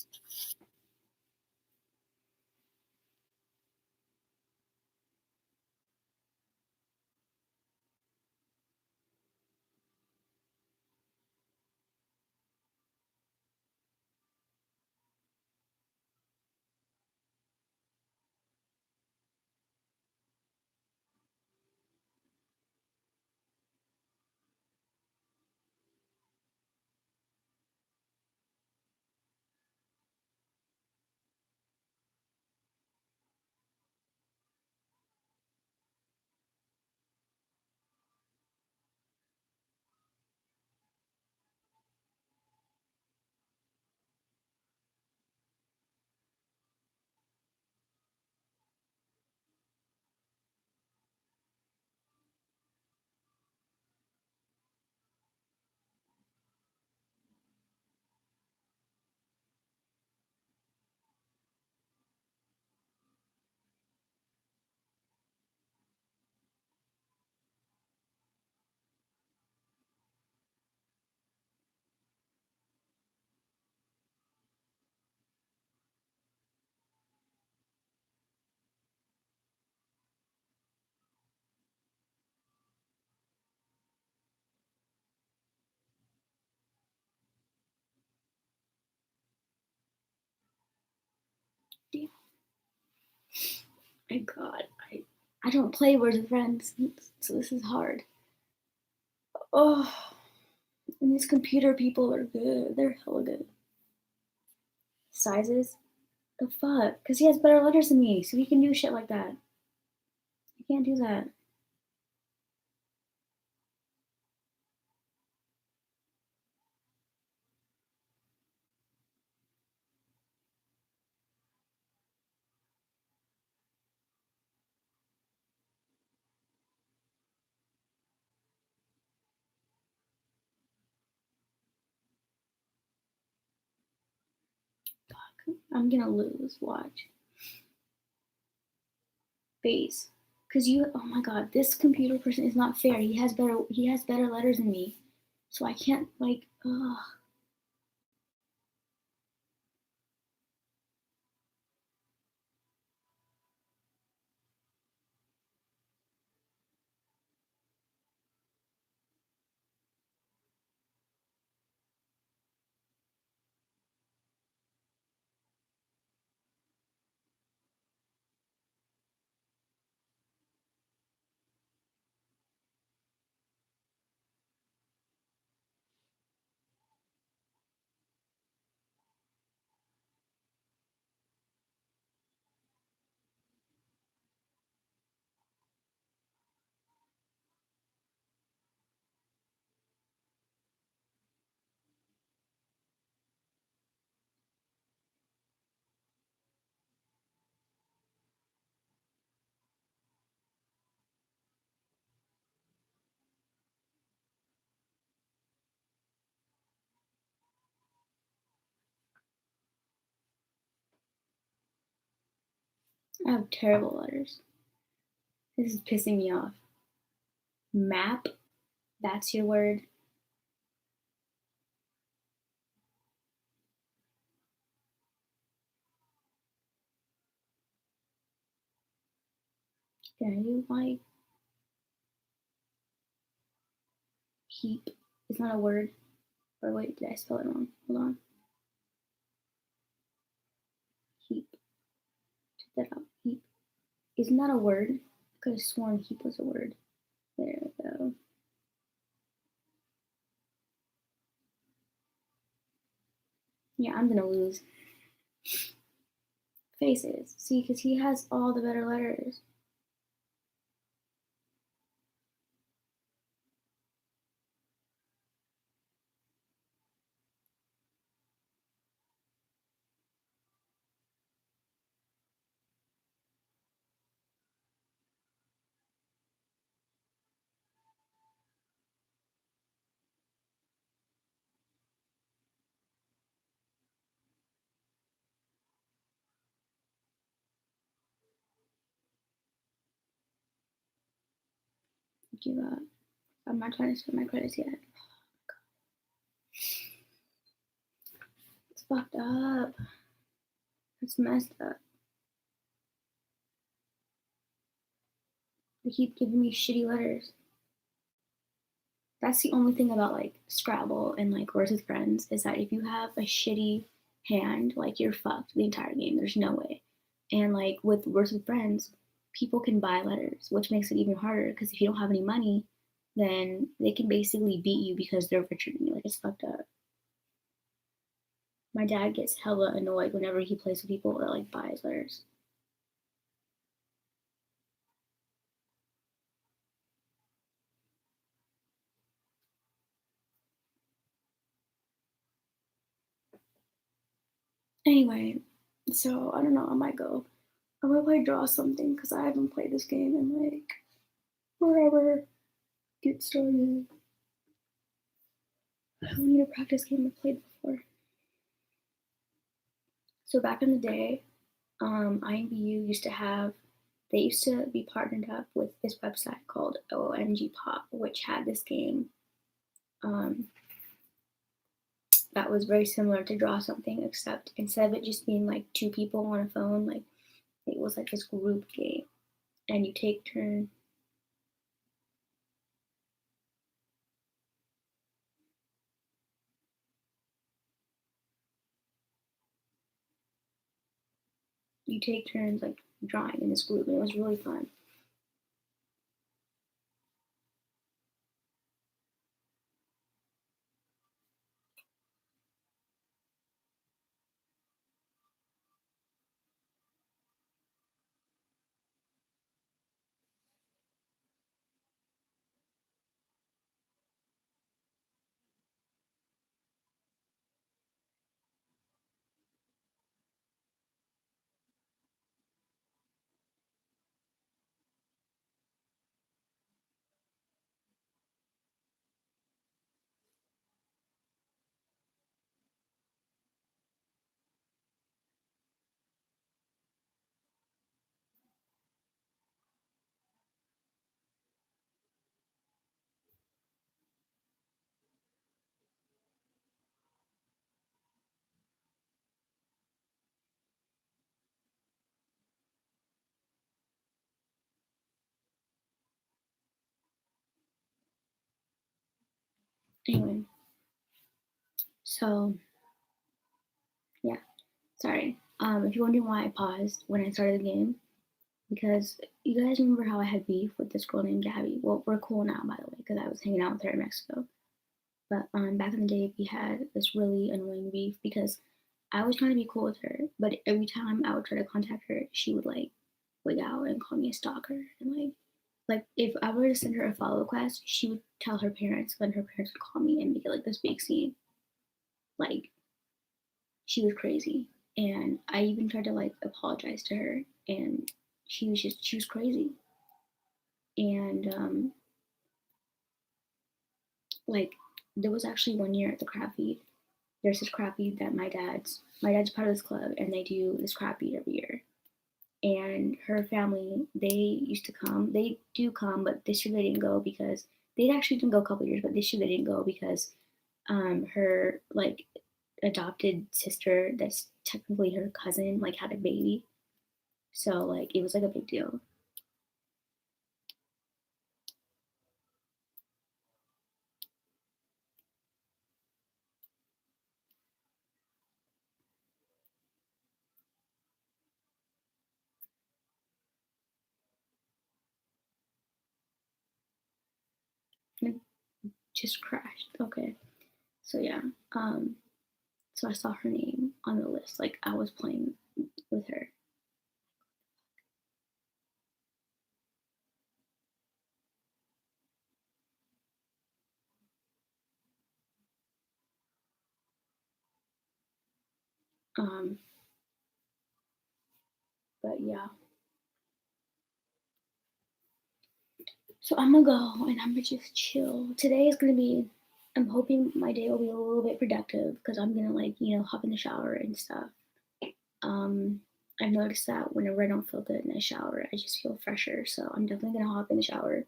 damn, my God, I don't play Words with Friends, so this is hard. Oh, and these computer people are good. They're hella good. Sizes? The fuck? Because he has better letters than me, so he can do shit like that. I can't do that. I'm gonna lose. Watch. Face. Cause oh my God, this computer person is not fair. He has better letters than me. So I can't like, ugh. I have terrible letters. This is pissing me off. Map? That's your word. Can I do like heap? It's not a word. Or wait, did I spell it wrong? Hold on. Heap. Check that out. Heap. Isn't that a word? I could have sworn heap was a word. There we go. Yeah, I'm gonna lose. Faces. See, because he has all the better letters. give up. I'm not trying to spend my credits yet. It's fucked up. It's messed up. They keep giving me shitty letters. That's the only thing about like Scrabble and like Words with Friends is that if you have a shitty hand, like you're fucked the entire game. There's no way. And like with Words with Friends, people can buy letters, which makes it even harder because if you don't have any money, then they can basically beat you because they're richer than you. Like it's fucked up. My dad gets hella annoyed whenever he plays with people that like buys letters. Anyway, so I don't know. I might go. I might play draw something because I haven't played this game in like forever. Get started. I need a practice game I played before. So back in the day, INBU used to have. They used to be partnered up with this website called OMG Pop, which had this game um, that was very similar to Draw Something, except instead of it just being like two people on a phone, like it was like this group game, and you take turns. You take turns like drawing in this group, and it was really fun. Anyway, so yeah, sorry. If you're wondering why I paused when I started the game, because you guys remember how I had beef with this girl named Gabby. Well, we're cool now, by the way, because I was hanging out with her in Mexico. But back in the day, we had this really annoying beef because I was trying to be cool with her, but every time I would try to contact her, she would like wig out and call me a stalker. And like if I were to send her a follow request, she would tell her parents, then her parents would call me and make it like this big scene. Like she was crazy, and I even tried to like apologize to her, and she was crazy. And like there was actually one year at the crab feed. There's this crab feed that my dad's part of this club, and they do this crab feed every year. And her family, they used to come. They do come, but this year they didn't go because they actually didn't go a couple years, but this year they didn't go because her like adopted sister, that's technically her cousin, like had a baby. So like it was like a big deal. It just crashed. Okay. So yeah. Um so I saw her name on the list. Like I was playing with her. Um but yeah. So I'm gonna go and I'm gonna just chill. Today is gonna be. I'm hoping my day will be a little bit productive because I'm gonna like hop in the shower and stuff. Um, I've noticed that whenever I don't feel good in the shower, I just feel fresher. So I'm definitely gonna hop in the shower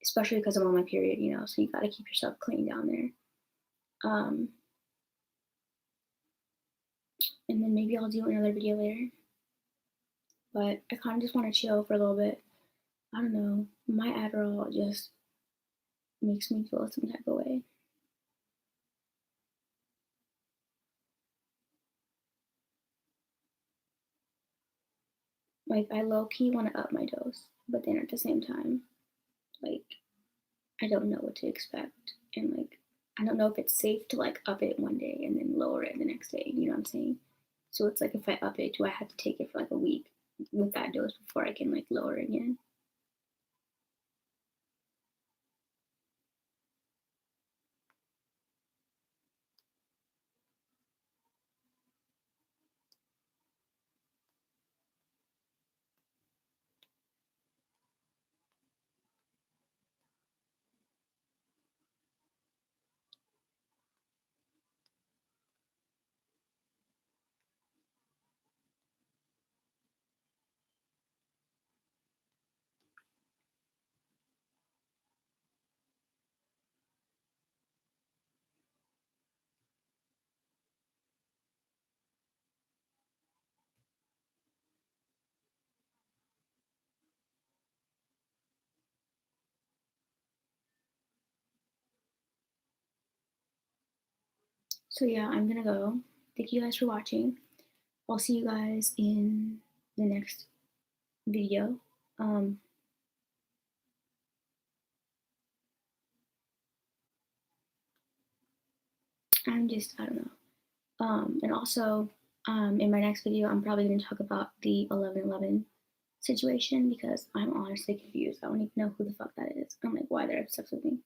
especially because I'm on my period, you know, so you gotta keep yourself clean down there. Um, and then maybe I'll do another video later. But I kind of just want to chill for a little bit. I don't know. My Adderall just makes me feel some type of way. Like, I low key want to up my dose, but then at the same time, like, I don't know what to expect. And, like, I don't know if it's safe to, like, up it one day and then lower it the next day. You know what I'm saying? So it's like, if I up it, do I have to take it for like a week with that dose before I can, like, lower it again? So, yeah, I'm gonna go. Thank you guys for watching. I'll see you guys in the next video. Um, I don't know. And also, in my next video, I'm probably going to talk about the 11/11 situation because I'm honestly confused. I don't even know who the fuck that is. I'm like, why they're obsessed with me.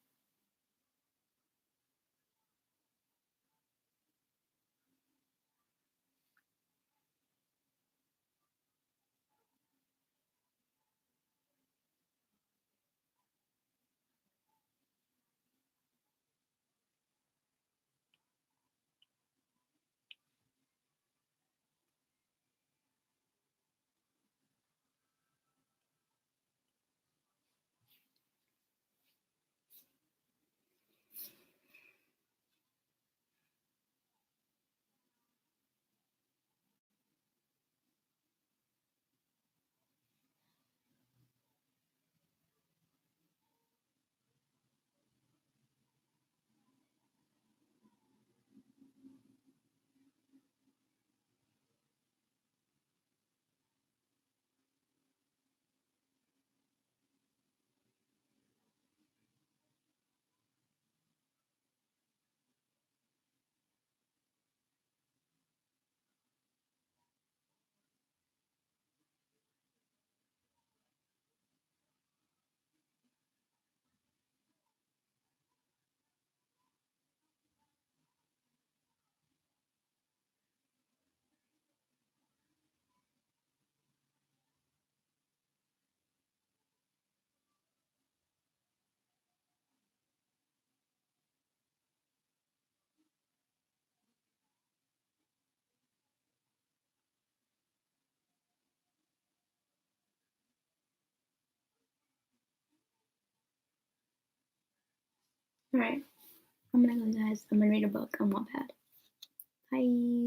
All right, I'm gonna go, guys. I'm gonna read a book on Wattpad. Bye.